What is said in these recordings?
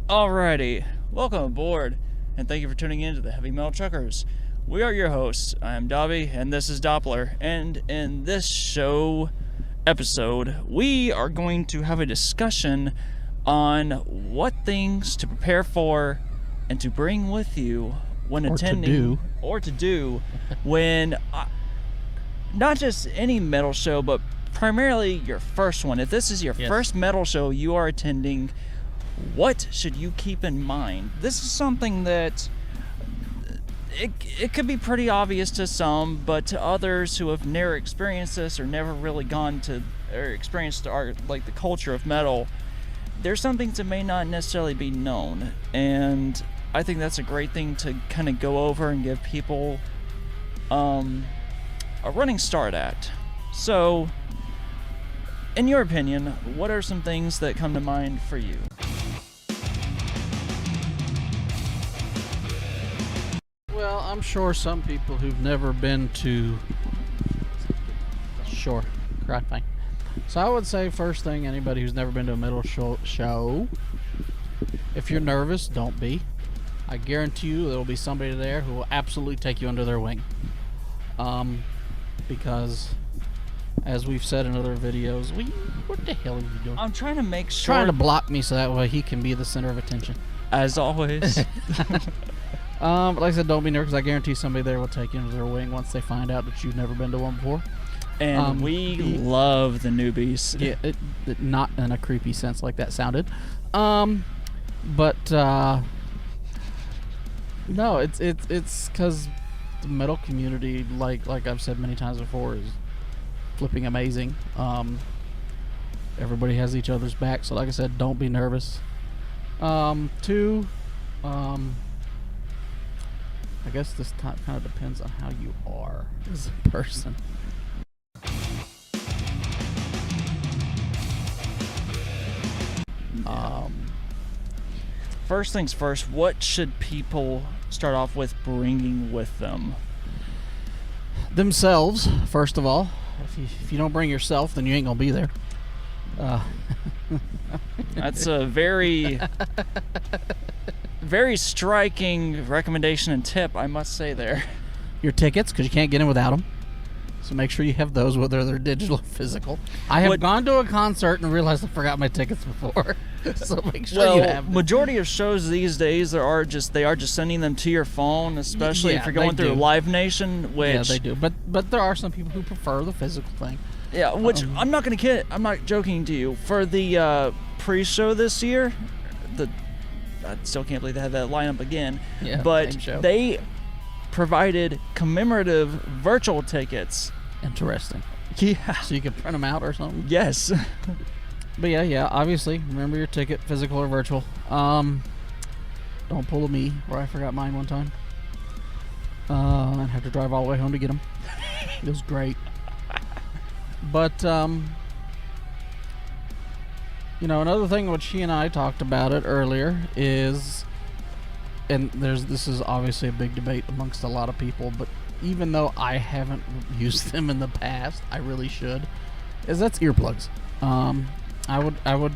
Alrighty, welcome aboard, and thank you for tuning in to the Heavy Metal Truckers. We are your hosts. I am Dobby, and this is Doppler. And in this show episode, we are going to have a discussion on what things to prepare for and to bring with you when attending, or to do when not just any metal show, but primarily your first one. If this is your first metal show you are attending, what should you keep in mind? This is something that it could be pretty obvious to some, but to others who have never experienced this or never really gone to or experienced the culture of metal, there's some things that may not necessarily be known, and I think that's a great thing to kind of go over and give people a running start at. So, in your opinion, what are some things that come to mind for you? Well, I'm sure some people who've never been to Crowdsurfing. So I would say first thing, anybody who's never been to a metal show, if you're nervous, don't be. I guarantee you there will be somebody there who will absolutely take you under their wing. Because as we've said in other videos, what the hell are you doing? I'm trying to make sure. Trying to block me so that way he can be the center of attention. As always. But like I said, don't be nervous. I guarantee somebody there will take you under their wing once they find out that you've never been to one before. And we love the newbies. Yeah, it not in a creepy sense like that sounded. No, it's because the metal community, like I've said many times before, is flipping amazing. Everybody has each other's back, so like I said, don't be nervous. Two, I guess this kind of depends on how you are as a person. First things first, what should people start off with bringing with them? Themselves, first of all. If you don't bring yourself, then you ain't gonna be there. That's a very very striking recommendation and tip, I must say there. Your tickets, because you can't get in without them. So make sure you have those, whether they're digital or physical. I have gone to a concert and realized I forgot my tickets before. So make sure you have them. Majority of shows these days, they are just sending them to your phone, especially if you're going through Live Nation, which... Yeah, they do. But there are some people who prefer the physical thing. Yeah, which I'm not going to kid. I'm not joking to you. For the pre-show this year, I still can't believe they had that lineup again. Yeah, but they provided commemorative virtual tickets. Interesting. Yeah. So you could print them out or something? Yes. But yeah, obviously, remember your ticket, physical or virtual. Don't pull a me, where I forgot mine one time. And have to drive all the way home to get them. It was great. But, another thing which he and I talked about it earlier is, and this is obviously a big debate amongst a lot of people, but even though I haven't used them in the past, I really should, that's earplugs. I would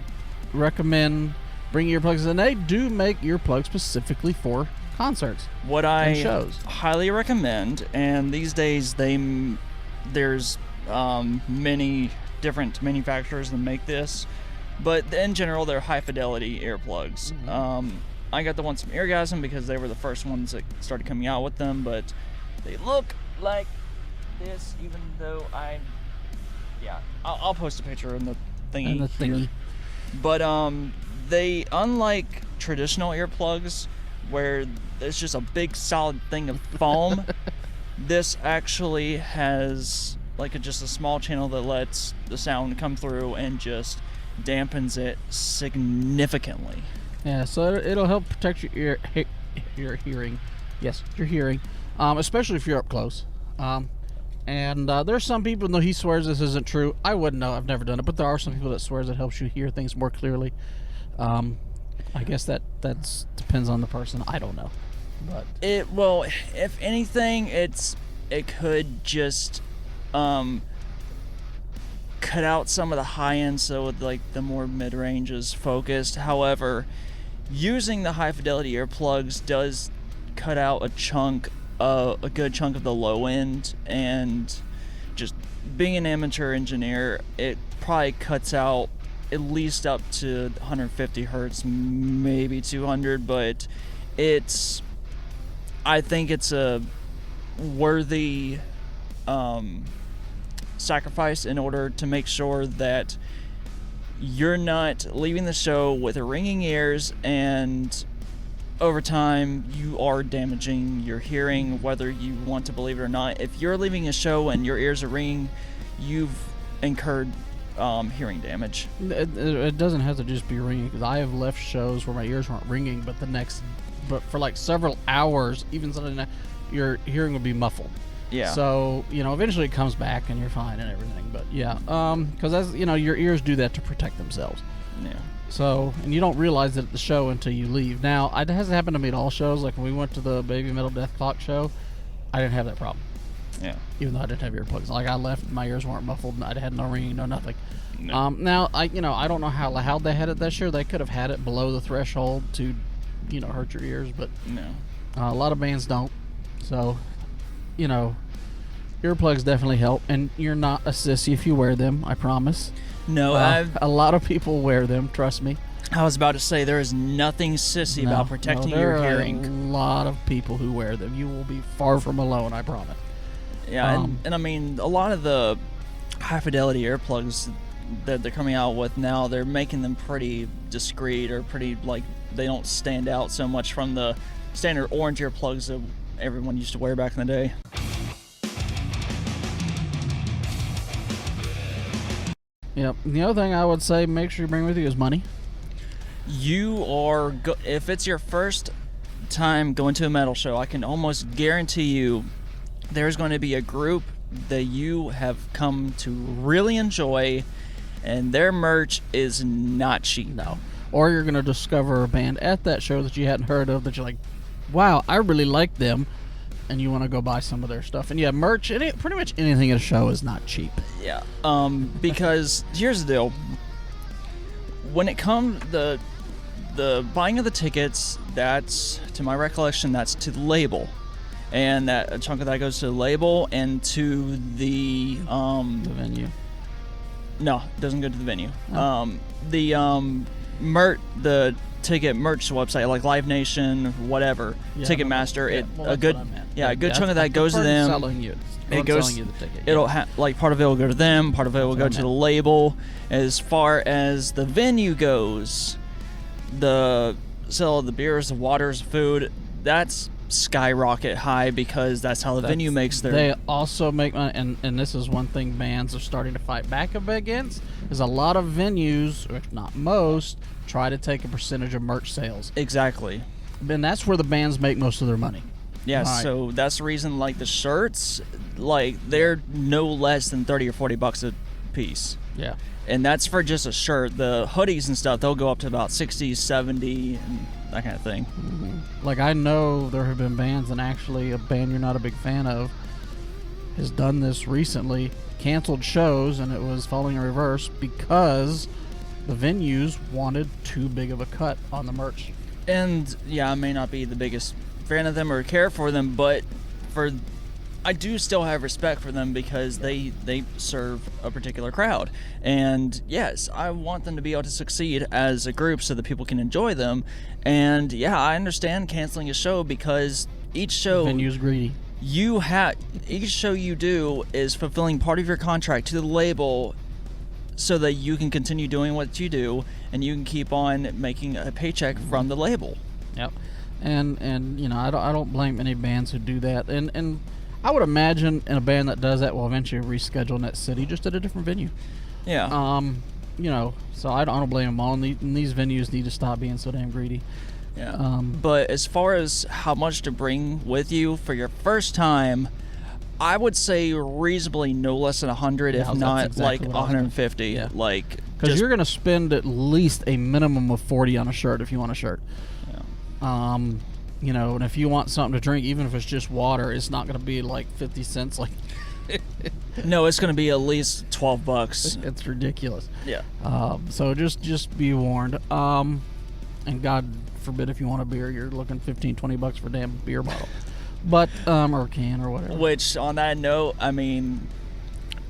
recommend bringing earplugs, and they do make earplugs specifically for concerts. What I shows. Highly recommend, and these days there's many different manufacturers that make this, but in general they're high fidelity earplugs. Mm-hmm. I got the ones from Eargasm because they were the first ones that started coming out with them, but they look like this, even though I'll post a picture in the thingy. But they, unlike traditional earplugs where it's just a big solid thing of foam, this actually has just a small channel that lets the sound come through and just dampens it significantly. Yeah, so it'll help protect your hearing. Yes, your hearing, especially if you're up close. And there's some people, though he swears this isn't true, I wouldn't know, I've never done it, but there are some people that swears it helps you hear things more clearly. I guess that depends on the person. I don't know, but if anything, it could just cut out some of the high end, so with the more mid range is focused. However, using the high fidelity earplugs does cut out a good chunk of the low end, and just being an amateur engineer, it probably cuts out at least up to 150 hertz, maybe 200, but I think it's a worthy sacrifice in order to make sure that you're not leaving the show with ringing ears, and over time you are damaging your hearing, whether you want to believe it or not. If you're leaving a show and your ears are ringing, you've incurred hearing damage. It doesn't have to just be ringing, because I have left shows where my ears weren't ringing, but for like several hours, even something, your hearing would be muffled. Yeah. So, eventually it comes back and you're fine and everything. But yeah, because as your ears do that to protect themselves. Yeah. So, and you don't realize it at the show until you leave. Now, it hasn't happened to me at all shows. Like when we went to the Baby Metal Death Clock show, I didn't have that problem. Yeah. Even though I didn't have earplugs. Like I left, my ears weren't muffled, and I had no ringing, no nothing. No. Now, I don't know how loud they had it this year. They could have had it below the threshold to, hurt your ears, but No. a lot of bands don't. So, earplugs definitely help, and you're not a sissy if you wear them, I promise. No, a lot of people wear them, trust me. I was about to say, there is nothing sissy about protecting your hearing. There are a lot of people who wear them. You will be far from alone, I promise. Yeah, and I mean, a lot of the high fidelity earplugs that they're coming out with now, they're making them pretty discreet, or pretty, like, they don't stand out so much from the standard orange earplugs that everyone used to wear back in the day. Yep. The other thing I would say, make sure you bring with you is money. If it's your first time going to a metal show, I can almost guarantee you there's going to be a group that you have come to really enjoy, and their merch is not cheap. No. Or you're going to discover a band at that show that you hadn't heard of that you're like, wow, I really like them, and you want to go buy some of their stuff. And yeah, merch, pretty much anything at a show is not cheap. Yeah. Because here's the deal. When it comes the buying of the tickets, that's, to my recollection, that's to the label. And that a chunk of that goes to the label and to the venue. No, it doesn't go to the venue. Oh. The ticket merch website, like Live Nation, whatever, Ticketmaster, a good chunk of that goes to them. Selling you. It goes. Selling you the ticket. It'll part of it will go to them, part of it will go to the label. As far as the venue goes, the sale of the beers, the waters, food, that's skyrocket high, because that's how the venue makes their. They also make money, and this is one thing bands are starting to fight back against, is a lot of venues, or if not most, try to take a percentage of merch sales. Exactly. And that's where the bands make most of their money. Yeah, Right. So that's the reason, like, the shirts, like, they're no less than $30 or $40 a piece. Yeah. And that's for just a shirt. The hoodies and stuff, they'll go up to about 60, 70, and that kind of thing. Mm-hmm. Like, I know there have been bands, and actually a band you're not a big fan of has done this recently, canceled shows, and it was Falling in Reverse because the venues wanted too big of a cut on the merch. And, yeah, I may not be the biggest fan of them or care for them, but I do still have respect for them, because they serve a particular crowd. And yes, I want them to be able to succeed as a group so that people can enjoy them. And yeah, I understand canceling a show, because each show The venue's greedy. Each show you do is fulfilling part of your contract to the label, so that you can continue doing what you do and you can keep on making a paycheck from the label. Yep. And I don't blame any bands who do that. And I would imagine in a band that does that will eventually reschedule in that city, just at a different venue. Yeah. So I don't blame them all. And these venues need to stop being so damn greedy. Yeah. But as far as how much to bring with you for your first time, I would say reasonably no less than 100, if not exactly like 150. Yeah. Like, because you're going to spend at least a minimum of 40 on a shirt if you want a shirt. Yeah. And if you want something to drink, even if it's just water, it's not going to be like 50 cents. Like, no, it's going to be at least $12. It's ridiculous. Yeah. So just be warned. And God forbid if you want a beer, you're looking $15-20 for a damn beer bottle. But, or can or whatever. Which, on that note, I mean,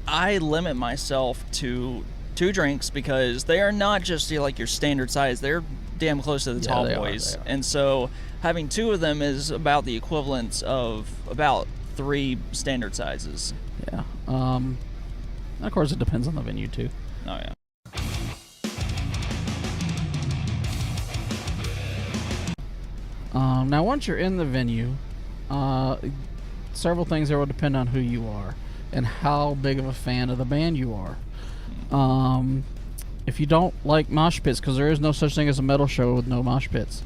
I limit myself to 2 drinks because they are not just like your standard size. They're damn close to the tall boys. They are. And so having 2 of them is about the equivalent of about 3 standard sizes. Yeah. Of course, it depends on the venue, too. Oh, yeah. Now, once you're in the venue, several things there will depend on who you are and how big of a fan of the band you are. If you don't like mosh pits, because there is no such thing as a metal show with no mosh pits.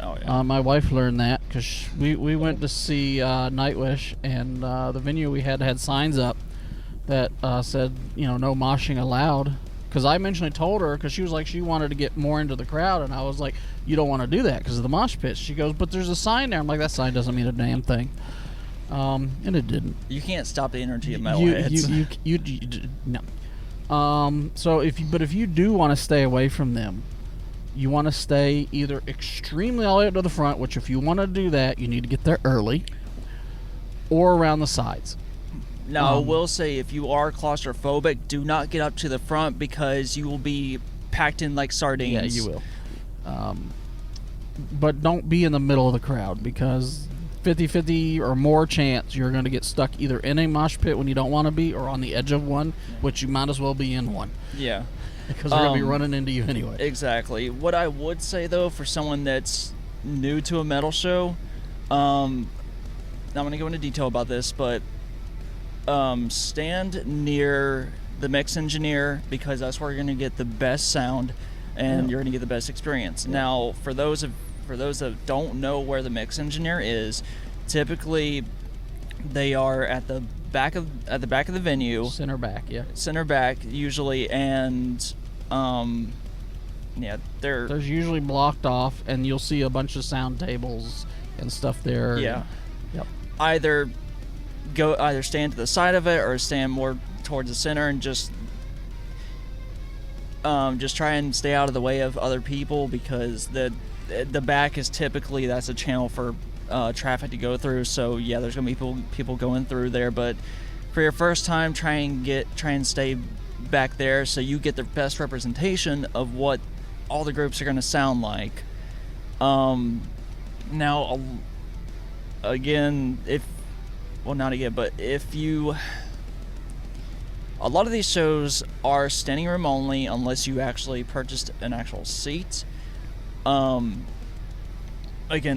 Oh, yeah. My wife learned that because we went to see Nightwish, and the venue we had signs up that said, no moshing allowed. Because I mentioned told her, because she was like, she wanted to get more into the crowd, and I was like, you don't want to do that because of the mosh pits. She goes, but there's a sign there. I'm like, that sign doesn't mean a damn thing. And it didn't. You can't stop the energy of metalheads. No. So if you do want to stay away from them, you want to stay either extremely all the way up to the front, which if you want to do that, you need to get there early, or around the sides. Now, I will say, if you are claustrophobic, do not get up to the front because you will be packed in like sardines. Yeah, you will. But don't be in the middle of the crowd because 50-50 or more chance you're going to get stuck either in a mosh pit when you don't want to be or on the edge of one, which you might as well be in one. Yeah. Because they're going to be running into you anyway. Exactly. What I would say, though, for someone that's new to a metal show, I'm going to go into detail about this, but stand near the mix engineer because that's where you're going to get the best sound and you're going to get the best experience. Yeah. Now, for those that don't know where the mix engineer is, typically they are at the back of the venue. Center back usually, and there's usually blocked off, and you'll see a bunch of sound tables and stuff there. Yeah. Yep. Either stand to the side of it or stand more towards the center and just try and stay out of the way of other people because the back is typically that's a channel for traffic to go through. So yeah, there's gonna be people going through there. But for your first time, try and stay back there so you get the best representation of what all the groups are gonna sound like. Now, again, a lot of these shows are standing room only unless you actually purchased an actual seat. Again,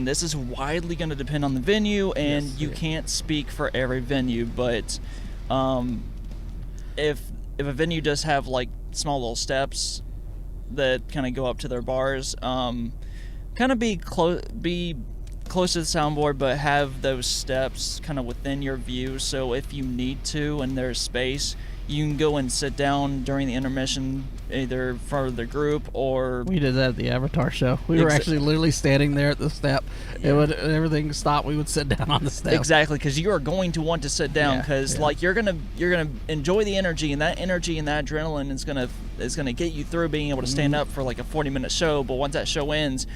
this is widely going to depend on the venue, and you can't speak for every venue, but if a venue does have like small little steps that kind of go up to their bars, kind of be close to the soundboard, but have those steps kind of within your view, so if you need to and there's space, you can go and sit down during the intermission, either for the group or... We did that at the Avatar show. We were actually literally standing there at the step. Yeah. Everything stopped. We would sit down on the step. Exactly, because you are going to want to sit down because like you're gonna enjoy the energy, and that adrenaline is gonna get you through being able to stand up for like a 40-minute show. But once that show ends,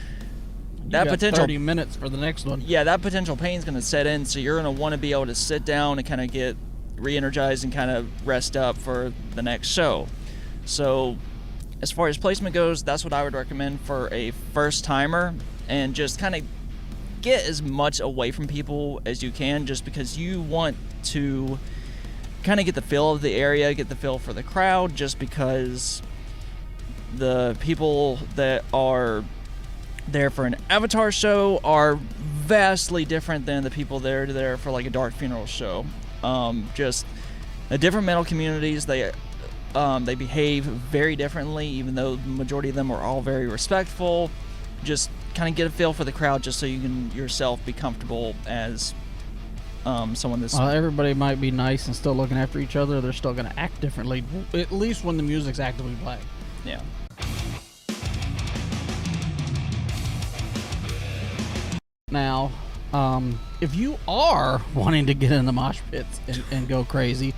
that potential 30 minutes for the next one. Yeah, that potential pain's gonna set in, so you're gonna want to be able to sit down and kind of get re-energized and kind of rest up for the next show. So as far as placement goes, that's what I would recommend for a first timer, and just kind of get as much away from people as you can, just because you want to kind of get the feel of the area, get the feel for the crowd, just because the people that are there for an Avatar show are vastly different than the people that are there for like a Dark Funeral show. Just different metal communities, they behave very differently, even though the majority of them are all very respectful. Just kind of get a feel for the crowd, just so you can yourself be comfortable as someone that's... everybody might be nice and still looking after each other. They're still going to act differently, at least when the music's actively playing. Yeah. Now, if you are wanting to get in the mosh pits and go crazy,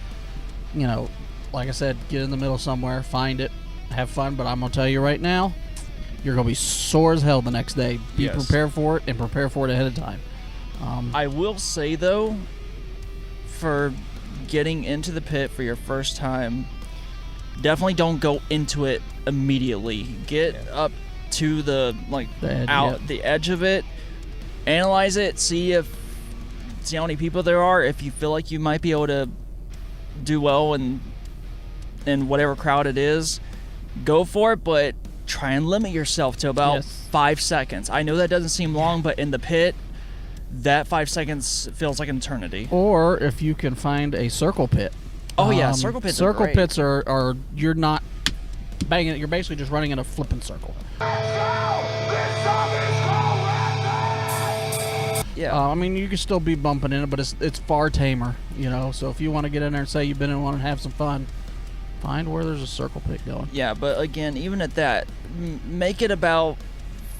like I said, get in the middle somewhere, find it, have fun. But I'm going to tell you right now, you're going to be sore as hell the next day. Be Yes. prepared for it, and prepare for it ahead of time. I will say, though, for getting into the pit for your first time, definitely don't go into it immediately. Get up to the the edge of it, analyze it, see how many people there are. If you feel like you might be able to do well in whatever crowd it is, go for it, but try and limit yourself to about 5 seconds. I know that doesn't seem long, but in the pit, that 5 seconds feels like an eternity. Or if you can find a circle pit. Oh yeah, circle pits. Circle are great. pits are you're not banging it. You're basically just running in a flipping circle. Yeah. I mean, you can still be bumping in it, but it's far tamer, you know. So if you want to get in there and say you've been in and want to have some fun, find where there's a circle pit going. Yeah, but again, even at that, make it about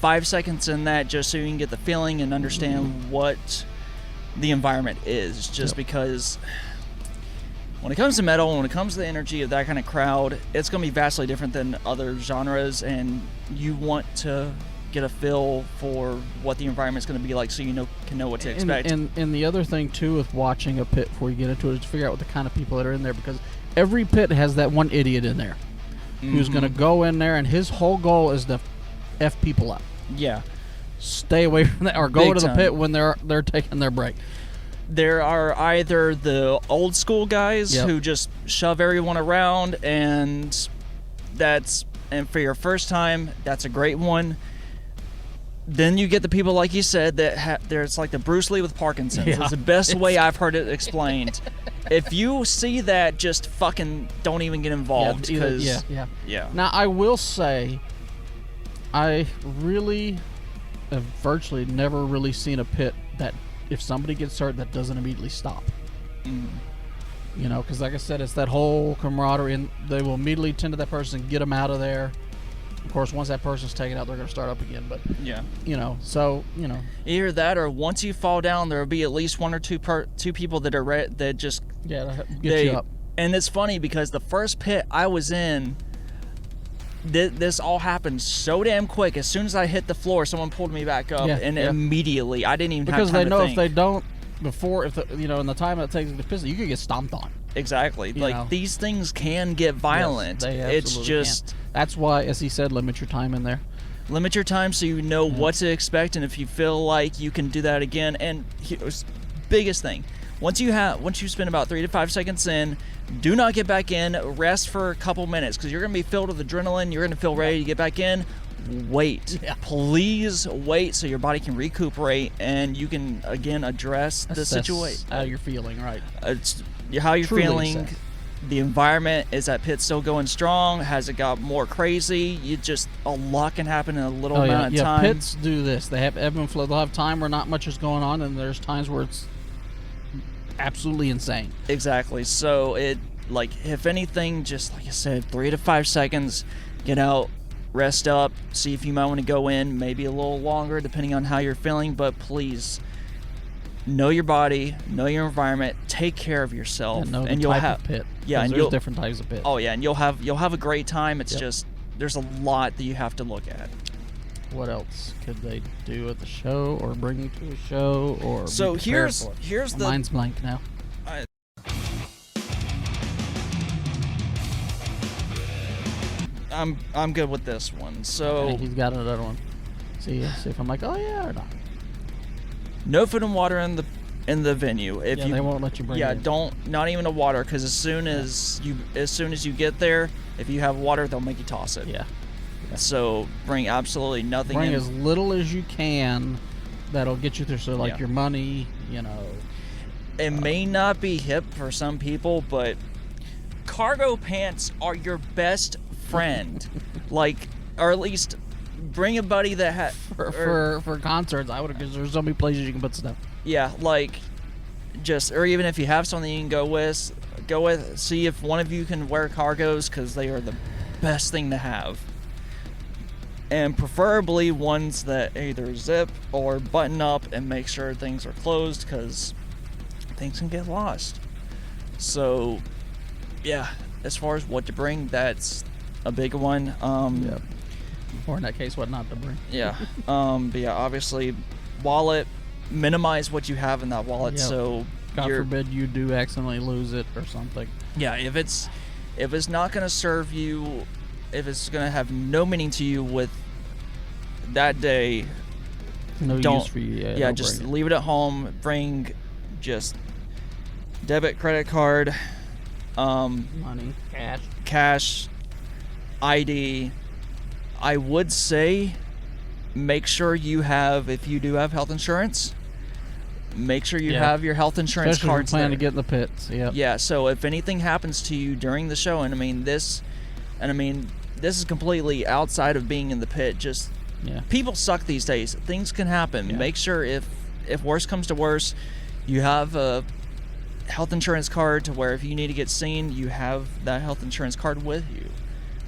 5 seconds in that, just so you can get the feeling and understand what the environment is. Just because when it comes to metal, when it comes to the energy of that kind of crowd, it's going to be vastly different than other genres, and you want to get a feel for what the environment's going to be like, so you can know what to expect. And the other thing too with watching a pit before you get into it is to figure out what the kind of people that are in there, because every pit has that one idiot in there who's going to go in there and his whole goal is to F people up. Yeah. Stay away from that, or go Big to the time. pit when they're taking their break. There are either the old school guys who just shove everyone around, and for your first time, that's a great one. Then you get the people, like you said, that there's like the Bruce Lee with Parkinson's. Yeah. It's the best way I've heard it explained. If you see that, just fucking don't even get involved. Yeah. Now, I will say, I really have virtually never really seen a pit that if somebody gets hurt, that doesn't immediately stop. You know, because like I said, it's that whole camaraderie, and they will immediately tend to that person and get them out of there. Of course, once that person's taken out, they're going to start up again. But you know, so you know, either that, or once you fall down, there will be at least one or two people that are that just get you up. And it's funny because the first pit I was in, this all happened so damn quick. As soon as I hit the floor, someone pulled me back up, immediately I didn't even have time to think. Because they know if they don't in the time it takes to piss, you could get stomped on. Exactly. These things can get violent. Yes, they it's just can. That's why, as he said, limit your time in there. Limit your time so you know what to expect, and if you feel like you can do that again. And here's biggest thing: once you spend about 3 to 5 seconds in, do not get back in. Rest for a couple minutes, because you're gonna be filled with adrenaline. You're gonna feel ready to get back in. Wait. Please wait, so your body can recuperate and you can again address the situation. How you're feeling, right? It's how you're Truly feeling. assess. The environment, is that pit still going strong? Has it got more crazy? A lot can happen in a little amount of time. Pits do this. They have ebb and flow. They'll have time where not much is going on, and there's times where it's absolutely insane. Exactly. So if anything, just like I said, 3 to 5 seconds, get out, rest up, see if you might want to go in, maybe a little longer depending on how you're feeling, but please know your body, know your environment, take care of yourself, and you'll have pit. And there's different types of pit. Oh yeah, and you'll have a great time. It's just there's a lot that you have to look at. What else could they do at the show, or bring to a show, or so be here's for? the Mine's blank now. I'm good with this one. So Okay, he's got another one. See if I'm like, oh yeah or not. No food and water in the venue. If they won't let you bring it in. Not even a water, because as soon as you get there, if you have water, they'll make you toss it. Yeah. So bring absolutely nothing Bring in. as little as you can. That'll get you through. So your money, It may not be hip for some people, but cargo pants are your best friend. Or at least bring a buddy that for concerts. I would, because there's so many places you can put stuff. Yeah, or even if you have something you can go with. See if one of you can wear cargos, because they are the best thing to have. And preferably ones that either zip or button up and make sure things are closed, because things can get lost. So, yeah, as far as what to bring, that's a big one. Or in that case, what not to bring. Yeah. But yeah, obviously, wallet. Minimize what you have in that wallet. Yep. So God forbid you do accidentally lose it or something. Yeah, if it's not going to serve you, if it's going to have no meaning to you with that day, don't use for you. Yeah, just leave it at home. Bring just debit, credit card, money, cash, ID. I would say make sure you have, if you do have health insurance, make sure you have your health insurance especially cards if you plan there. to get in the pits. Yeah, so if anything happens to you during the show, and I mean this is completely outside of being in the pit, just people suck these days. Things can happen. Yeah. Make sure if worse comes to worse, you have a health insurance card to where if you need to get seen, you have that health insurance card with you,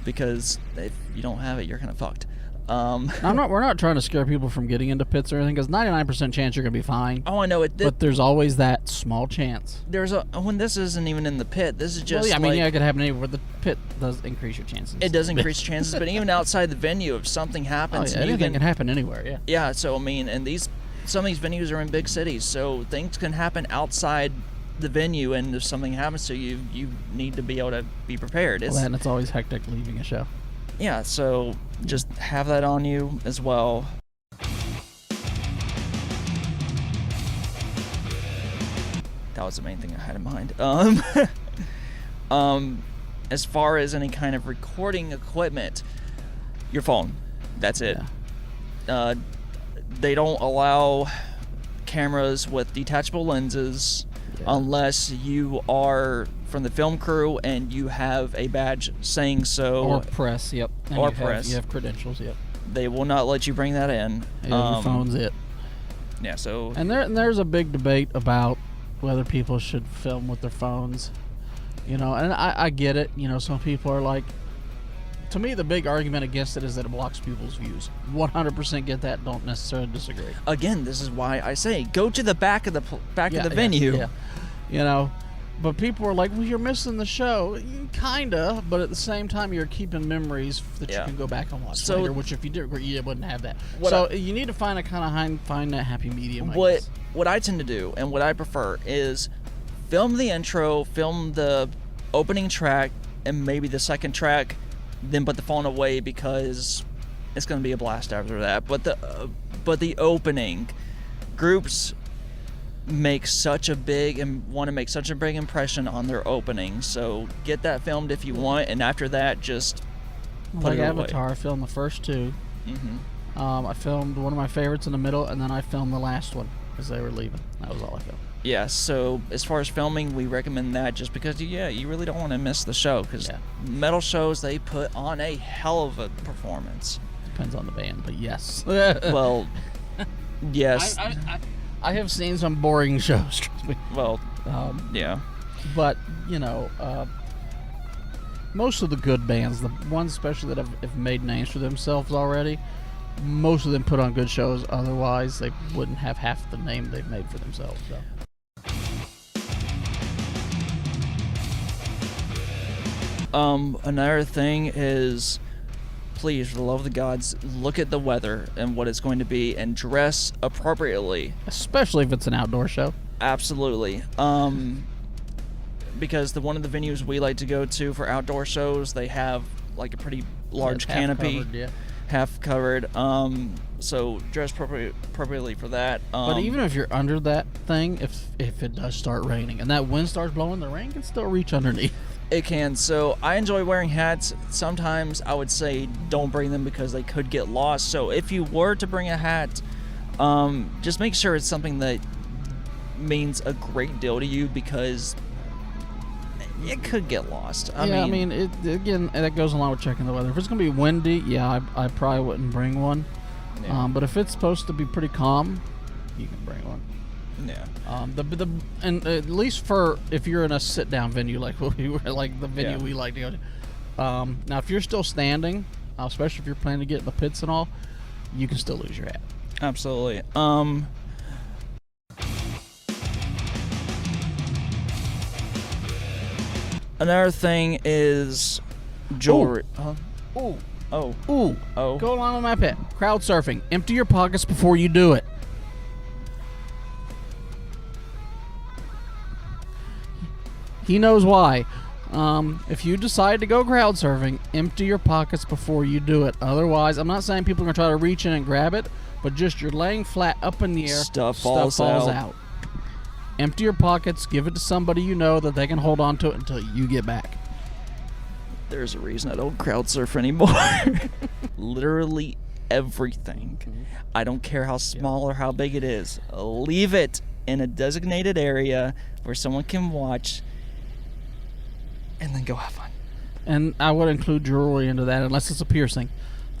because if you don't have it, you're kind of fucked. We're not trying to scare people from getting into pits or anything, because 99% chance you're gonna be fine. Oh, I know it. But there's always that small chance. When this isn't even in the pit. This is just. Well, yeah, it could happen anywhere. The pit does increase your chances. It does increase chances, but even outside the venue, if something happens, anything can happen anywhere. Yeah. Yeah. So I mean, and some of these venues are in big cities, so things can happen outside the venue, and if something happens to you, you need to be able to be prepared. And it's always hectic leaving a show. Yeah, so just have that on you as well. That was the main thing I had in mind. As far as any kind of recording equipment, your phone. That's it. Yeah. They don't allow cameras with detachable lenses unless you are from the film crew and you have a badge saying so. Or press, yep. And or press. You have credentials, yep. They will not let you bring that in. Yeah, your phone's it. Yeah, so. And there's a big debate about whether people should film with their phones. And I get it. Some people are like, to me, the big argument against it is that it blocks people's views. 100% get that. Don't necessarily disagree. Again, this is why I say go to the back of the venue. Yeah. But people are like, well, you're missing the show. Kinda, but at the same time, you're keeping memories that you can go back and watch later, which if you did, you wouldn't have that. You need to find that happy medium, I guess. What I tend to do, and what I prefer, is film the intro, film the opening track, and maybe the second track, then put the phone away, because it's going to be a blast after that. But the opening, groups make such a big impression on their opening, so get that filmed if you want, and after that, just put it away. Avatar, I filmed the first two. I filmed one of my favorites in the middle, and then I filmed the last one as they were leaving. That was all I filmed. Yeah, so as far as filming, we recommend that just because, you really don't want to miss the show, because metal shows, they put on a hell of a performance. Depends on the band, but yes. Well, yes. I have seen some boring shows, trust me. Well, yeah. But, most of the good bands, the ones especially that have made names for themselves already, most of them put on good shows. Otherwise, they wouldn't have half the name they've made for themselves. So. Another thing is, please, for the love of the gods, look at the weather and what it's going to be, and dress appropriately. Especially if it's an outdoor show. Absolutely. Because one of the venues we like to go to for outdoor shows, they have like a pretty large canopy, half covered. So dress appropriately for that. But even if you're under that thing, if it does start raining and that wind starts blowing, the rain can still reach underneath. It can. So I enjoy wearing hats. Sometimes I would say don't bring them because they could get lost. So if you were to bring a hat, just make sure it's something that means a great deal to you, because it could get lost. I mean, again, that goes along with checking the weather. If it's going to be windy, I probably wouldn't bring one. Yeah. But if it's supposed to be pretty calm, you can bring one. Yeah. And at least for if you're in a sit down venue like we were, like the venue we like to go to. Now, if you're still standing, especially if you're planning to get in the pits and all, you can still lose your hat. Absolutely. Another thing is jewelry. Oh. Ooh. Oh. Go along with my pet. Crowdsurfing. Empty your pockets before you do it. He knows why. If you decide to go crowdsurfing, empty your pockets before you do it. Otherwise, I'm not saying people are going to try to reach in and grab it, but just you're laying flat up in the air. Stuff falls out. Empty your pockets. Give it to somebody you know that they can hold on to it until you get back. There's a reason I don't crowd surf anymore. Literally everything. I don't care how small or how big it is. Leave it in a designated area where someone can watch, and then go have fun. And I would include jewelry into that, unless it's a piercing.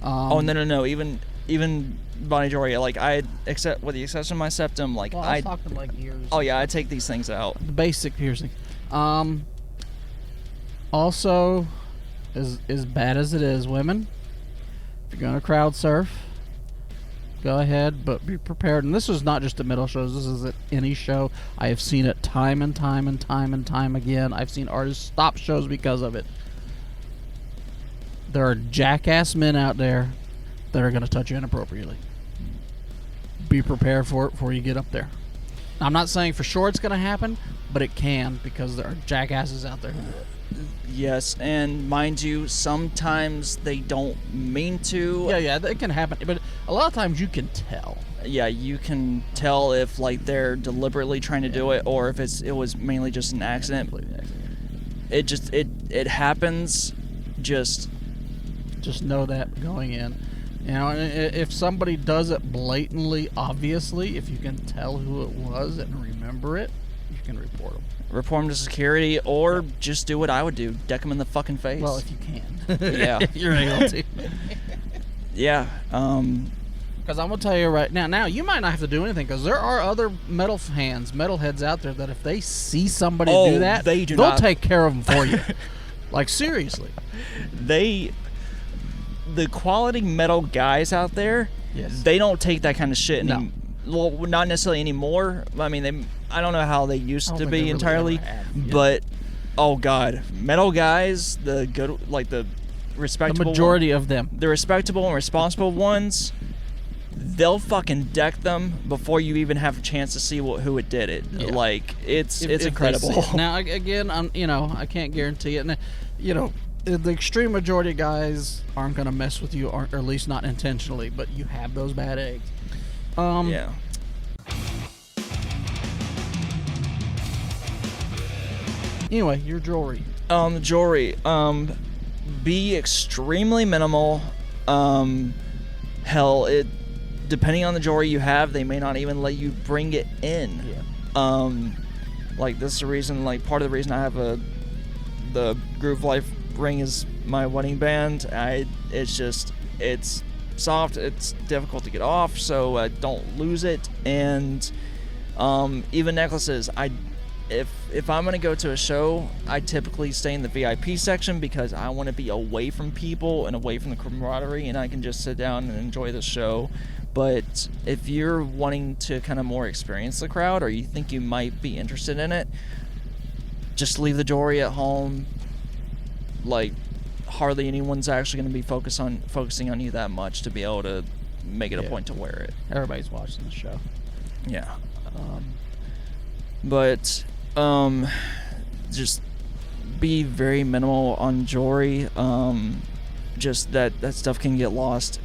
Oh, no. Even body jewelry. Like, except with the exception of my septum, like, well, I was talking like ears. Oh, yeah, I take these things out. The basic piercing. Also, as bad as it is, women, if you're going to crowd surf, go ahead, but be prepared. And this is not just at metal shows. This is at any show. I have seen it time and time again. I've seen artists stop shows because of it. There are jackass men out there that are going to touch you inappropriately. Be prepared for it before you get up there. I'm not saying for sure it's going to happen, but it can, because there are jackasses out there who do it. Yes, and mind you, sometimes they don't mean to. Yeah, it can happen, but a lot of times you can tell. Yeah, you can tell if, like, they're deliberately trying to do it, or if it was mainly just an accident. It happens. Just know that going in. You know, if somebody does it blatantly, obviously, if you can tell who it was and remember it, you can report them. Report them to security, or just do what I would do: deck them in the fucking face. Well, if you can. Yeah. If you're able to. Yeah. Because I'm gonna tell you right now, you might not have to do anything, because there are other metalheads out there that if they see somebody do that, they'll take care of them for you. Like, seriously. The quality metal guys out there, yes, they don't take that kind of shit. No. Well, not necessarily anymore. I mean, I don't know how they used to be entirely, but oh god, metal guys, the good, like the respectable, the majority of them, the respectable and responsible ones, they'll fucking deck them before you even have a chance to see who it did it. Yeah. Like, it's incredible. Now, again, I can't guarantee it. And, the extreme majority of guys aren't going to mess with you, or at least not intentionally, but you have those bad eggs. Yeah. Anyway, your jewelry. The jewelry. Be extremely minimal. Hell, depending on the jewelry you have, they may not even let you bring it in. Yeah. Like, this is the reason. Like, part of the reason I have the Groove Life ring is my wedding band. It's soft, it's difficult to get off, so don't lose it. And even necklaces, if I'm gonna go to a show, I typically stay in the VIP section, because I want to be away from people and away from the camaraderie, and I can just sit down and enjoy the show. But if you're wanting to kind of more experience the crowd, or you think you might be interested in it, just leave the jewelry at home. Like, hardly anyone's actually going to be focusing on you that much to be able to make it a point to wear it. Everybody's watching the show. Yeah. But just be very minimal on jewelry. Just that stuff can get lost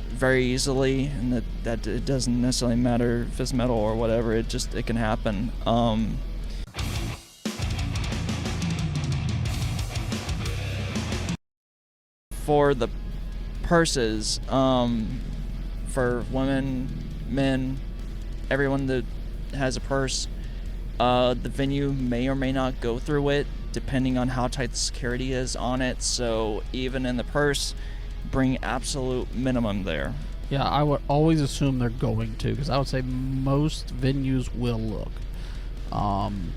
very easily, and that it doesn't necessarily matter if it's metal or whatever. It can happen. For the purses, for women, men, everyone that has a purse, the venue may or may not go through it, depending on how tight the security is on it. So even in the purse, bring absolute minimum there. Yeah, I would always assume they're going to, because I would say most venues will look. And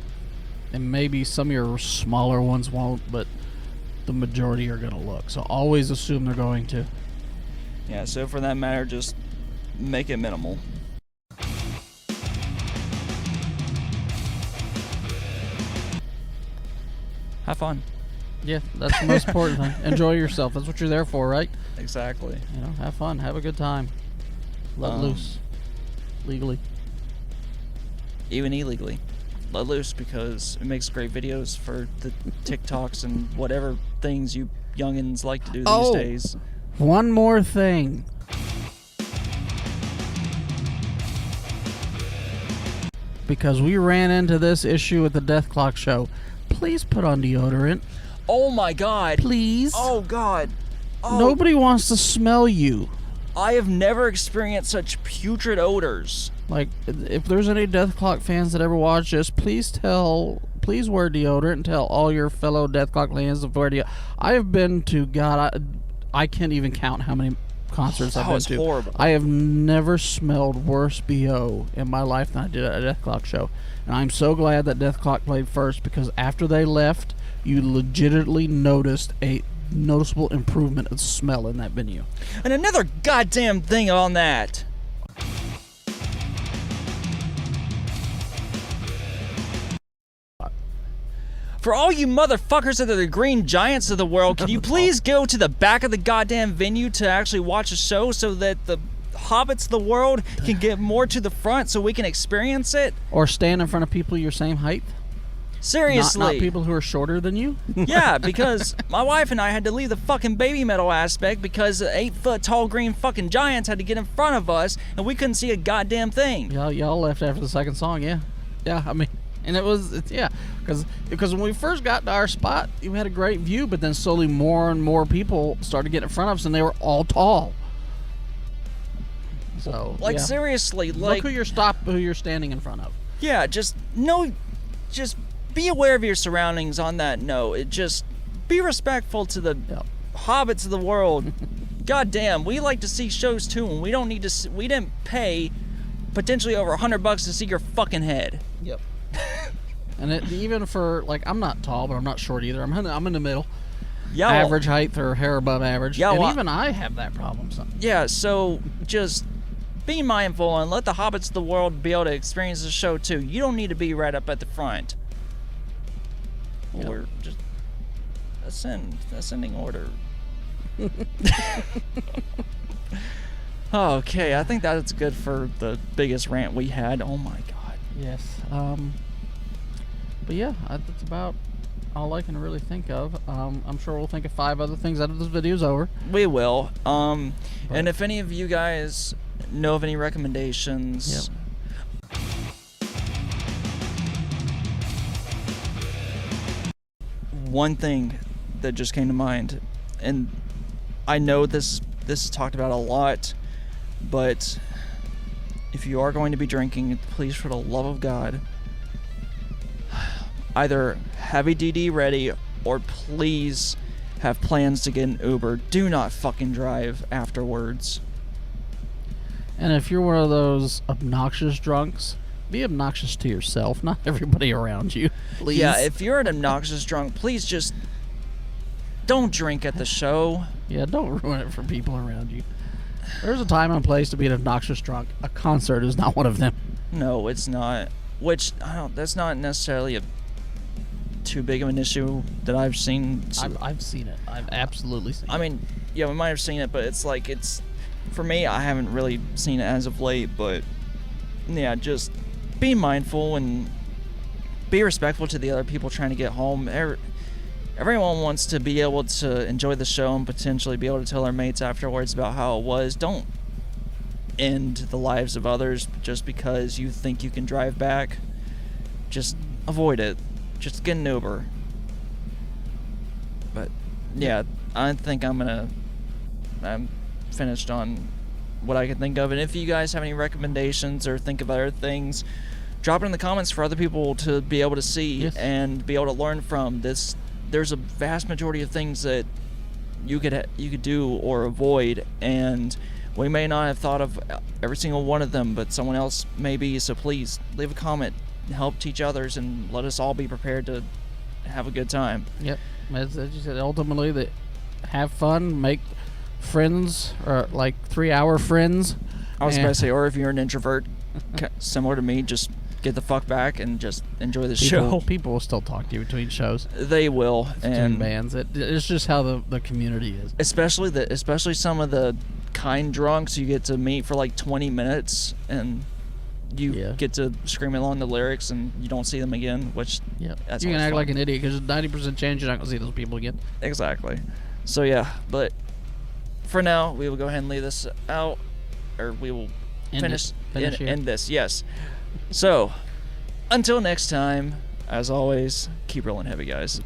maybe some of your smaller ones won't, but the majority are going to look. So always assume they're going to. Yeah, so for that matter, just make it minimal. Have fun. Yeah, that's the most important thing. Enjoy yourself. That's what you're there for, right? Exactly. You know, have fun, have a good time, let loose, legally, even illegally. Let loose, because it makes great videos for the TikToks and whatever things you youngins like to do these days. One more thing. Because we ran into this issue at the Death Clock show. Please put on deodorant. Oh my God. Please. Oh God. Oh. Nobody wants to smell you. I have never experienced such putrid odors. Like, if there's any Death Clock fans that ever watch this, please wear deodorant and tell all your fellow Death Clock fans to wear deodorant. I have been to, I can't even count how many concerts I've been to. Horrible. I have never smelled worse BO in my life than I did at a Death Clock show. And I'm so glad that Death Clock played first, because after they left, you legitimately noticed a noticeable improvement of smell in that venue. And another goddamn thing on that. For all you motherfuckers that are the green giants of the world, can you please go to the back of the goddamn venue to actually watch a show so that the hobbits of the world can get more to the front so we can experience it? Or stand in front of people your same height? Seriously. Not people who are shorter than you? Yeah, because my wife and I had to leave the fucking baby metal aspect because 8-foot tall green fucking giants had to get in front of us and we couldn't see a goddamn thing. Y'all left after the second song, yeah. Yeah, I mean, and because when we first got to our spot, we had a great view, but then slowly more and more people started getting in front of us, and they were all tall. So, like, yeah. seriously, like, look who you're standing in front of. Yeah, just be aware of your surroundings on that note. Be respectful to the hobbits of the world. God damn, we like to see shows too, and we don't need to. We didn't pay potentially over $100 to see your fucking head. Yep. And even for, like, I'm not tall, but I'm not short either. I'm in the middle. Yeah, average height or hair above average. Yeah, and even I have that problem. Yeah, so just be mindful and let the hobbits of the world be able to experience the show too. You don't need to be right up at the front. Yep. Or just ascending order. Okay, I think that's good for the biggest rant we had. Oh my God. Yes. But yeah, that's about all I can really think of. I'm sure we'll think of 5 other things after this video's over. We will. And if any of you guys know of any recommendations, one thing that just came to mind, and I know this is talked about a lot, but if you are going to be drinking, please, for the love of God, either have a DD ready or please have plans to get an Uber. Do not fucking drive afterwards. And if you're one of those obnoxious drunks, be obnoxious to yourself, not everybody around you. Please. Yeah, if you're an obnoxious drunk, please just don't drink at the show. Yeah, don't ruin it for people around you. There's a time and place to be an obnoxious drunk. A concert is not one of them. No, it's not. Which, that's not necessarily too big of an issue that I've seen. I've seen it. I've absolutely seen it. I mean, yeah, we might have seen it, but for me, I haven't really seen it as of late, but yeah, just be mindful and be respectful to the other people trying to get home. Everyone wants to be able to enjoy the show and potentially be able to tell their mates afterwards about how it was. Don't end the lives of others just because you think you can drive back. Just avoid it. Just get an Uber. But yeah, I think I'm finished on what I can think of. And if you guys have any recommendations or think of other things, drop it in the comments for other people to be able to see and be able to learn from. There's a vast majority of things that you could do or avoid, and we may not have thought of every single one of them, but someone else may be. So please leave a comment, help teach others, and let us all be prepared to have a good time. Yep. As you said, ultimately, have fun, make friends, or like 3-hour friends. I was about to say, or if you're an introvert, similar to me, just get the fuck back and just enjoy the show. People will still talk to you between shows. They will. Between bands. It's just how the community is. Especially some of the kind drunks you get to meet for like 20 minutes and you get to scream along the lyrics and you don't see them again, which that's you can act fun. like an idiot because 90% chance you're not going to see those people again. Exactly. So yeah, but for now we will go ahead and leave this out, or we will finish this. Yes. So until next time, as always, keep rolling heavy, guys.